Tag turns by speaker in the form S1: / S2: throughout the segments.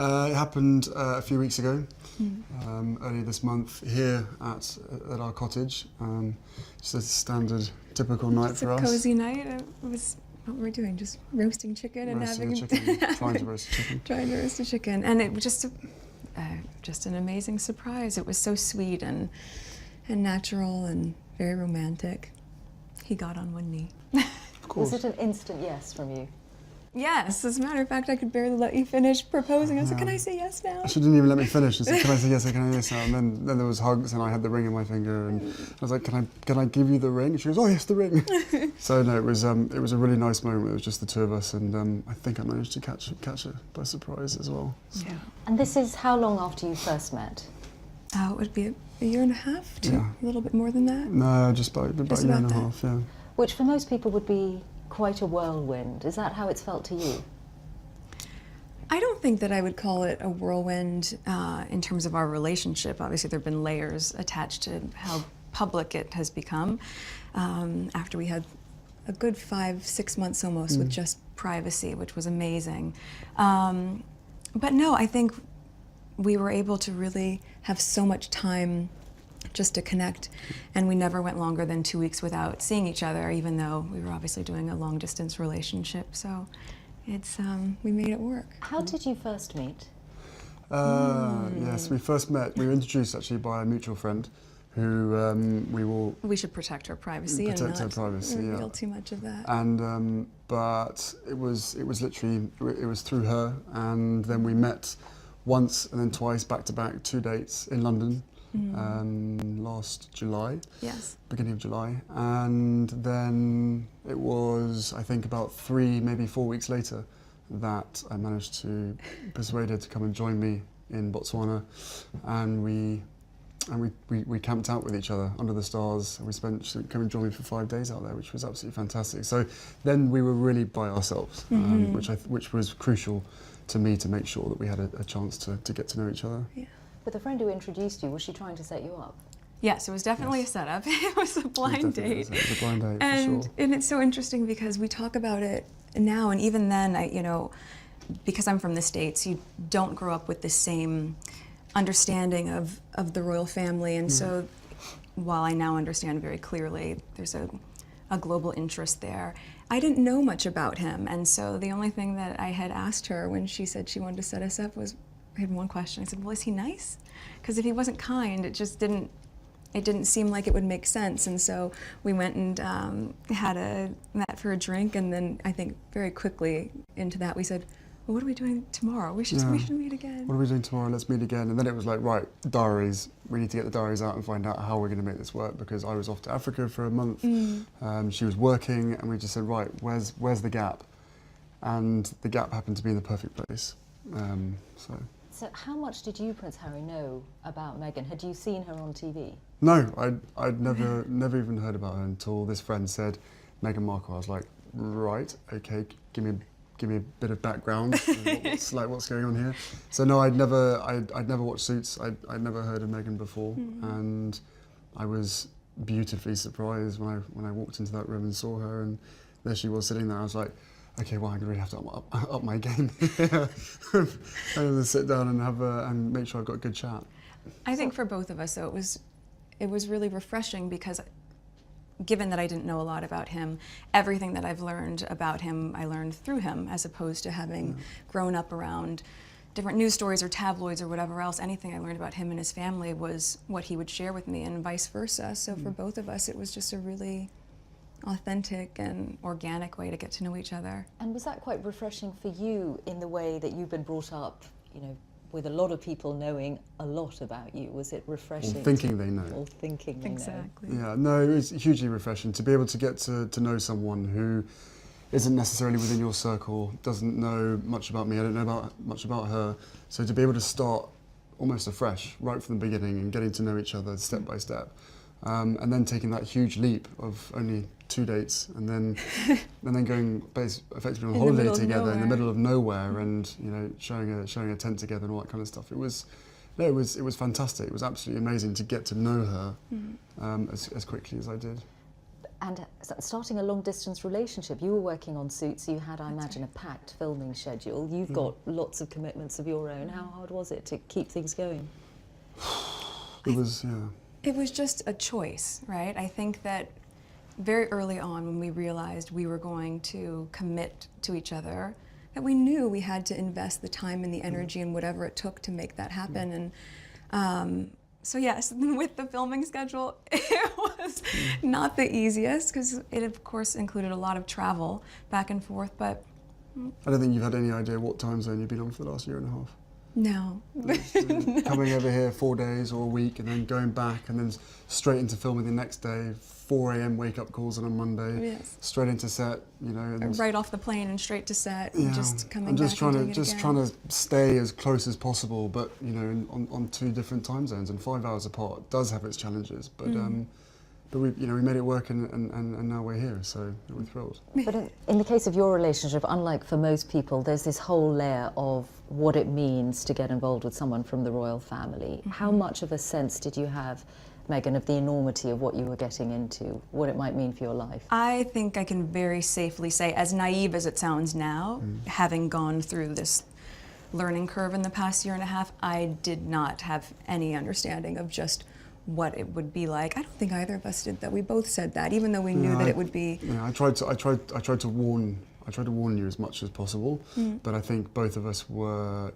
S1: It happened a few weeks ago, earlier this month, here at our cottage. Just a standard, typical night for us.
S2: It's a cozy night. It was what were we doing? Just roasting chicken and
S1: roasting trying to roast a chicken.
S2: Trying to roast a chicken, and it was just an amazing surprise. It was so sweet and natural and very romantic. He got on one knee.
S1: Of course.
S3: Was it an instant yes from you?
S2: Yes, as a matter of fact, I could barely let you finish proposing. I said, can I say yes now?
S1: She didn't even let me finish. She said, can I say yes, can I say yes now? And then there was hugs and I had the ring in my finger and I was like, can I give you the ring? And she goes, oh yes, the ring. So no, it was a really nice moment. It was just the two of us and I think I managed to catch it by surprise as well. So.
S2: Yeah.
S3: And this is how long after you first met?
S2: It would be a year and a half, a little bit more than that.
S1: No, just about a year and a half, yeah.
S3: Which for most people would be quite a whirlwind. Is that how it's felt to you?
S2: I don't think that I would call it a whirlwind in terms of our relationship. Obviously, there have been layers attached to how public it has become after we had a good 5-6 months almost with just privacy, which was amazing. But no, I think we were able to really have so much time just to connect, and we never went longer than 2 weeks without seeing each other, even though we were obviously doing a long-distance relationship. So it's we made it work.
S3: How did you first meet?
S1: Yes, we first met. We were introduced actually by a mutual friend, who
S2: we should protect her privacy and not reveal too much of that.
S1: And but it was literally it was through her, and then we met once and then twice back to back, 2 dates in London. Last July,
S2: yes,
S1: beginning of July, and then it was I think about 3, maybe 4 weeks later that I managed to persuade her to come and join me in Botswana, and we camped out with each other under the stars. She came and joined me for 5 days out there, which was absolutely fantastic. So then we were really by ourselves, which was crucial to me to make sure that we had a chance to get to know each other.
S2: Yeah.
S3: But the friend who introduced you, was she trying to set you up?
S2: Yes, it was definitely a setup. It was a blind date.
S1: It was a blind date,
S2: and,
S1: for sure.
S2: And it's so interesting because we talk about it now, and even then, because I'm from the States, you don't grow up with the same understanding of the royal family, and so while I now understand very clearly there's a global interest there, I didn't know much about him, and so the only thing that I had asked her when she said she wanted to set us up was, I had one question. I said, well, is he nice? Because if he wasn't kind, it just didn't seem like it would make sense. And so we went and met for a drink, and then I think very quickly into that we said, well, what are we doing tomorrow? We should meet again.
S1: What are we doing tomorrow? Let's meet again. And then it was like, right, diaries. We need to get the diaries out and find out how we're going to make this work, because I was off to Africa for a month. She was working, and we just said, right, where's the gap? And the gap happened to be in the perfect place.
S3: So how much did you, Prince Harry, know about Meghan? Had you seen her on TV?
S1: No, I'd never even heard about her until this friend said Meghan Markle. I was like, right, okay, give me a bit of background. what's going on here? So no, I'd never watched Suits. I'd never heard of Meghan before, and I was beautifully surprised when I walked into that room and saw her, and there she was sitting there. I was like, okay, well, I'm going to really have to up my game. I'm going to sit down and make sure I've got a good chat.
S2: I think for both of us, though, it was really refreshing, because given that I didn't know a lot about him, everything that I've learned about him, I learned through him, as opposed to having grown up around different news stories or tabloids or whatever else. Anything I learned about him and his family was what he would share with me, and vice versa. So for both of us, it was just a really authentic and organic way to get to know each other.
S3: And was that quite refreshing for you in the way that you've been brought up, with a lot of people knowing a lot about you? Was it refreshing?
S1: Or thinking they know.
S3: Or thinking they know.
S2: Exactly.
S1: Yeah, no, it was hugely refreshing to be able to get to know someone who isn't necessarily within your circle, doesn't know much about me, I don't know much about her. So to be able to start almost afresh, right from the beginning, and getting to know each other step by step. And then taking that huge leap of only 2 dates, and then going effectively on holiday together in the middle of nowhere, and sharing a tent together and all that kind of stuff. It was fantastic. It was absolutely amazing to get to know her as quickly as I did.
S3: And starting a long-distance relationship, you were working on Suits, you had, I imagine, a packed filming schedule. You've got lots of commitments of your own. How hard was it to keep things going?
S1: It was, yeah.
S2: It was just a choice, right? I think that very early on when we realized we were going to commit to each other, that we knew we had to invest the time and the energy and whatever it took to make that happen. And so yes, with the filming schedule, it was not the easiest because it of course included a lot of travel back and forth, but...
S1: I don't think you've had any idea what time zone you've been on for the last year and a half.
S2: No.
S1: Coming over here 4 days or a week and then going back and then straight into filming the next day, 4 a.m. wake-up calls on a Monday,
S2: Yes.
S1: straight into set, you know. And
S2: Right off the plane and straight to set,
S1: yeah,
S2: and just coming
S1: I'm just
S2: back
S1: trying
S2: and
S1: to
S2: doing it
S1: trying
S2: again.
S1: to stay as close as possible, but you know, on 2 different time zones and 5 hours apart does have its challenges. But we made it work and now we're here, so we're thrilled.
S3: But in the case of your relationship, unlike for most people, there's this whole layer of what it means to get involved with someone from the royal family. How much of a sense did you have, Meghan, of the enormity of what you were getting into, what it might mean for your life?
S2: I think I can very safely say, as naive as it sounds now, having gone through this learning curve in the past year and a half, I did not have any understanding of just what it would be like. I don't think either of us did that. We both said that, even though we knew that it would be.
S1: Yeah, I tried to warn you as much as possible, but I think both of us were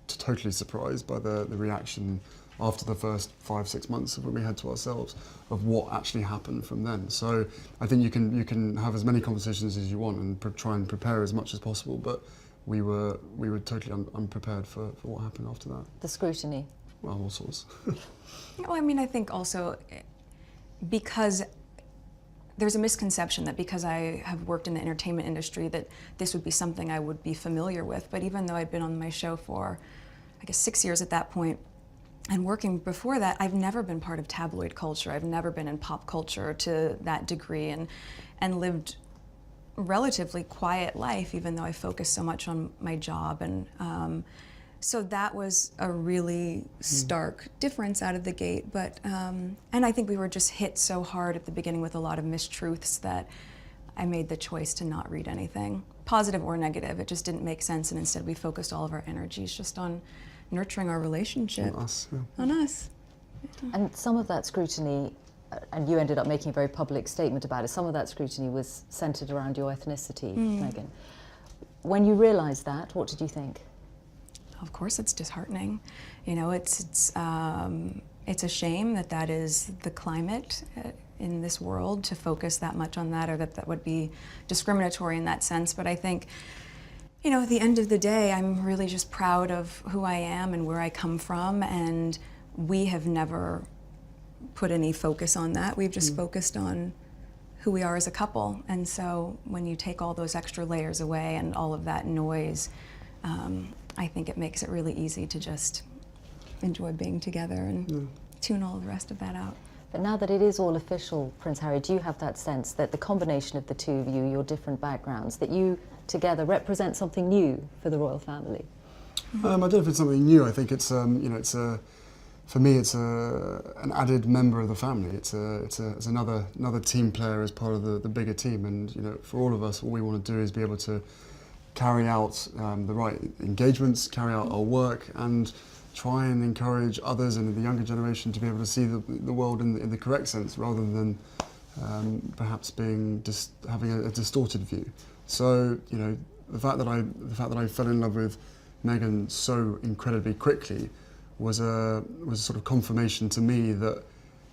S1: totally surprised by the reaction after the first 5-6 months of what we had to ourselves of what actually happened from then. So I think you can have as many conversations as you want and try and prepare as much as possible, but we were totally unprepared for what happened after that.
S3: The scrutiny.
S1: Well, all sorts.
S2: Well, I mean, I think also because there's a misconception that because I have worked in the entertainment industry that this would be something I would be familiar with. But even though I'd been on my show for, I guess, 6 years at that point, and working before that, I've never been part of tabloid culture. I've never been in pop culture to that degree, and lived a relatively quiet life, even though I focused so much on my job. And so that was a really stark difference out of the gate. But and I think we were just hit so hard at the beginning with a lot of mistruths that I made the choice to not read anything, positive or negative. It just didn't make sense, and instead we focused all of our energies just on nurturing our relationship.
S1: On us, yeah.
S2: On us.
S3: And some of that scrutiny, and you ended up making a very public statement about it, some of that scrutiny was centred around your ethnicity, Meghan. When you realised that, what did you think?
S2: Of course, it's disheartening. You know, it's a shame that that is the climate in this world, to focus that much on that, or that would be discriminatory in that sense. But I think, you know, at the end of the day, I'm really just proud of who I am and where I come from, and we have never put any focus on that. We've just focused on who we are as a couple. And so when you take all those extra layers away and all of that noise, I think it makes it really easy to just enjoy being together and tune all the rest of that out.
S3: But now that it is all official, Prince Harry, do you have that sense that the combination of the two of you, your different backgrounds, that you together represent something new for the royal family?
S1: I don't know if it's something new. I think it's for me it's an added member of the family. It's another team player as part of the bigger team. And you know, for all of us, all we want to do is be able to carry out the right engagements, carry out our work, and try and encourage others and the younger generation to be able to see the world in the correct sense, rather than perhaps having a distorted view. So you know, the fact that I fell in love with Meghan so incredibly quickly was a sort of confirmation to me that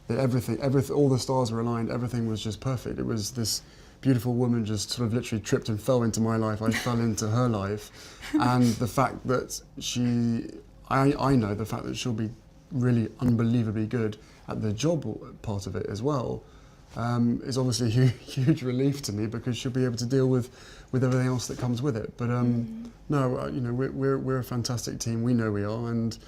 S1: everything, all the stars were aligned, everything was just perfect. It was this beautiful woman just sort of literally tripped and fell into my life. I fell into her life, and the fact that I know the fact that she'll be really unbelievably good at the job part of it as well, is obviously a huge relief to me, because she'll be able to deal with everything else that comes with it. But no, you know, we're a fantastic team. We know we are, and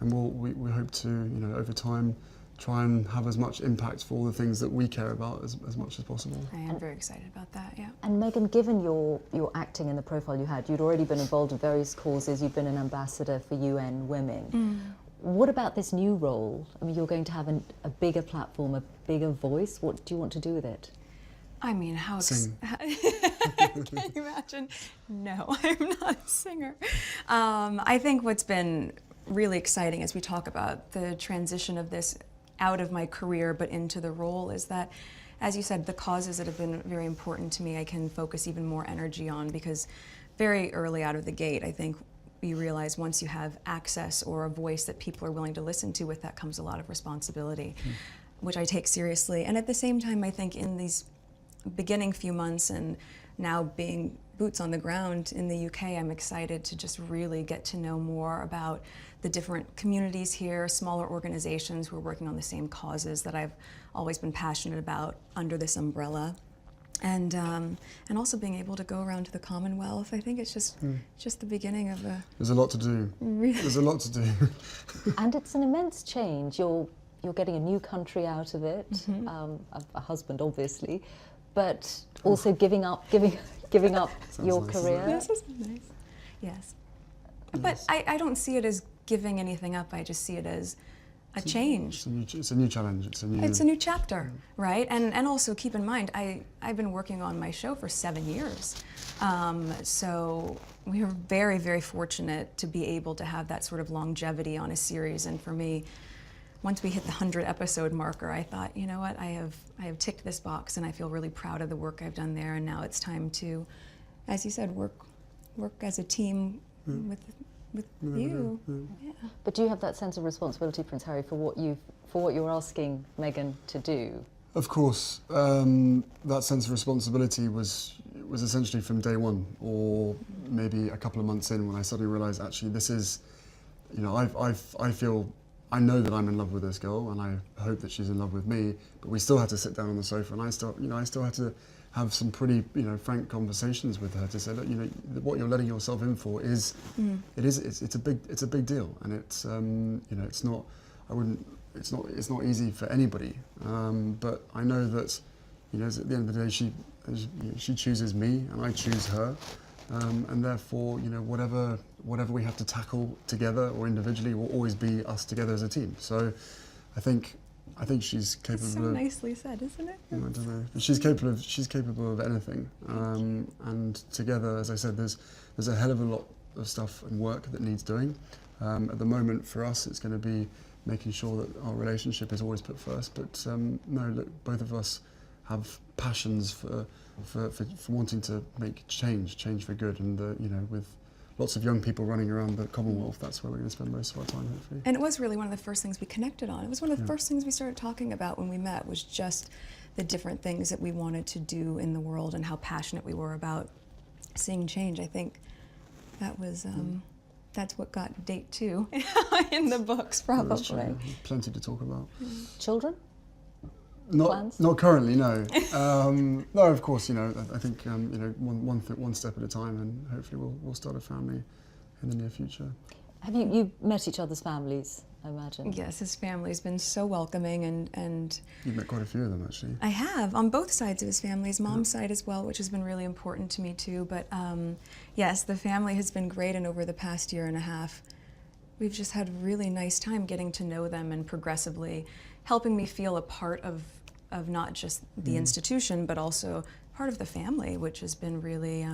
S1: we hope to, you know, over time, try and have as much impact for all the things that we care about as much as possible.
S2: I am very excited about that, yeah.
S3: And Meghan, given your acting and the profile you had, you'd already been involved in various causes, you've been an ambassador for UN Women. What about this new role? I mean, you're going to have a bigger platform, a bigger voice. What do you want to do with it?
S2: I mean, how
S1: Sing.
S2: can you imagine? No, I'm not a singer. I think what's been really exciting as we talk about the transition of this out of my career but into the role is that, as you said, the causes that have been very important to me I can focus even more energy on, because very early out of the gate I think you realize once you have access or a voice that people are willing to listen to, with that comes a lot of responsibility, which I take seriously. And at the same time, I think in these beginning few months and now being boots on the ground in the UK, I'm excited to just really get to know more about the different communities here, smaller organizations who are working on the same causes that I've always been passionate about under this umbrella. And also being able to go around to the Commonwealth. I think it's just the beginning of a...
S1: There's a lot to do.
S2: Really?
S1: There's a lot to do.
S3: And it's an immense change. You're getting a new country out of it, a husband obviously, but also giving up your
S1: nice.
S3: career.
S2: This is nice. Yes. But I don't see it as giving anything up. I just see it as a change.
S1: It's a new challenge.
S2: It's a new chapter, right? And also keep in mind, I've been working on my show for 7 years. So we are very, very fortunate to be able to have that sort of longevity on a series. And for me, once we hit the 100 episode marker, I thought, you know what, I have ticked this box and I feel really proud of the work I've done there. And now it's time to, as you said, work as a team with you. Yeah.
S3: But do you have that sense of responsibility, Prince Harry, for what you're asking Meghan to do?
S1: Of course, that sense of responsibility was essentially from day one, or maybe a couple of months in, when I suddenly realised, actually, this is, you know, I know that I'm in love with this girl, and I hope that she's in love with me. But we still had to sit down on the sofa, and I still had to have some pretty, frank conversations with her to say, look, what you're letting yourself in for is, it's a big deal, and it's, it's not easy for anybody. But I know that, at the end of the day, she chooses me, and I choose her. And therefore, whatever we have to tackle together or individually will always be us together as a team. So, I think she's capable.
S2: So nicely said, isn't it?
S1: I don't know. She's capable of anything. And together, as I said, there's a hell of a lot of stuff and work that needs doing. At the moment, for us, it's going to be making sure that our relationship is always put first. But no, look, both of us have passions for wanting to make change for good, and with lots of young people running around the Commonwealth, that's where we're going to spend most of our time, hopefully.
S2: And it was really one of the first things we connected on. It was one of the first things we started talking about when we met, was just the different things that we wanted to do in the world and how passionate we were about seeing change. I think that was that's what got date 2 in the books, probably.
S1: Plenty to talk about.
S3: Children?
S1: Not currently, no. No, of course, I think one step at a time, and hopefully we'll start a family in the near future.
S3: Have you met each other's families, I imagine?
S2: Yes, his family's been so welcoming, and
S1: You've met quite a few of them, actually.
S2: I have, on both sides of his family, his mom's side as well, which has been really important to me too. But yes, the family has been great, and over the past year and a half, we've just had a really nice time getting to know them and progressively helping me feel a part of not just the institution, but also part of the family, which has been really,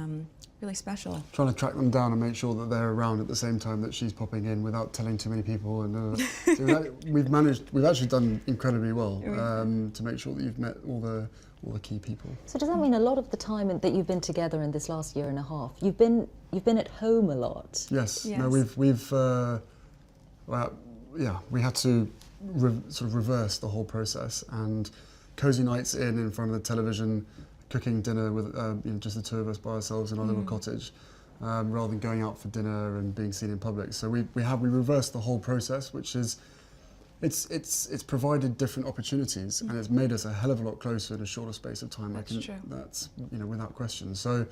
S2: really special.
S1: Trying to track them down and make sure that they're around at the same time that she's popping in without telling too many people. And so we've actually done incredibly well to make sure that you've met all the key people.
S3: So does that mean a lot of the time that you've been together in this last year and a half, you've been at home a lot?
S1: Yes.
S2: Yes.
S1: No, we had to sort of reverse the whole process, and cozy nights in front of the television, cooking dinner with just the two of us by ourselves in our little cottage, rather than going out for dinner and being seen in public. So we reversed the whole process, which is it's provided different opportunities, and it's made us a hell of a lot closer in a shorter space of time.
S2: That's true.
S1: That's without question. So,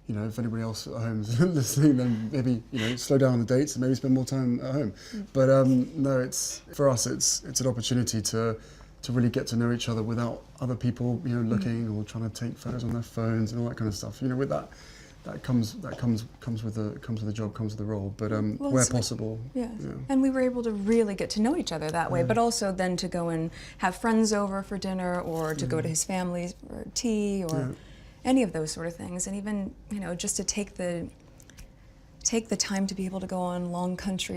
S1: if anybody else at home is listening, then maybe slow down on the dates and maybe spend more time at home. But no, for us it's an opportunity to really get to know each other without other people looking or trying to take photos on their phones and all that kind of stuff. With that comes with the job, comes with the role. But
S2: Well,
S1: where
S2: it's like-
S1: possible,
S2: Yeah.
S1: yeah.
S2: And we were able to really get to know each other that way, but also then to go and have friends over for dinner or to go to his family for tea or any of those sort of things. And even, you know, just to take the time to be able to go on long country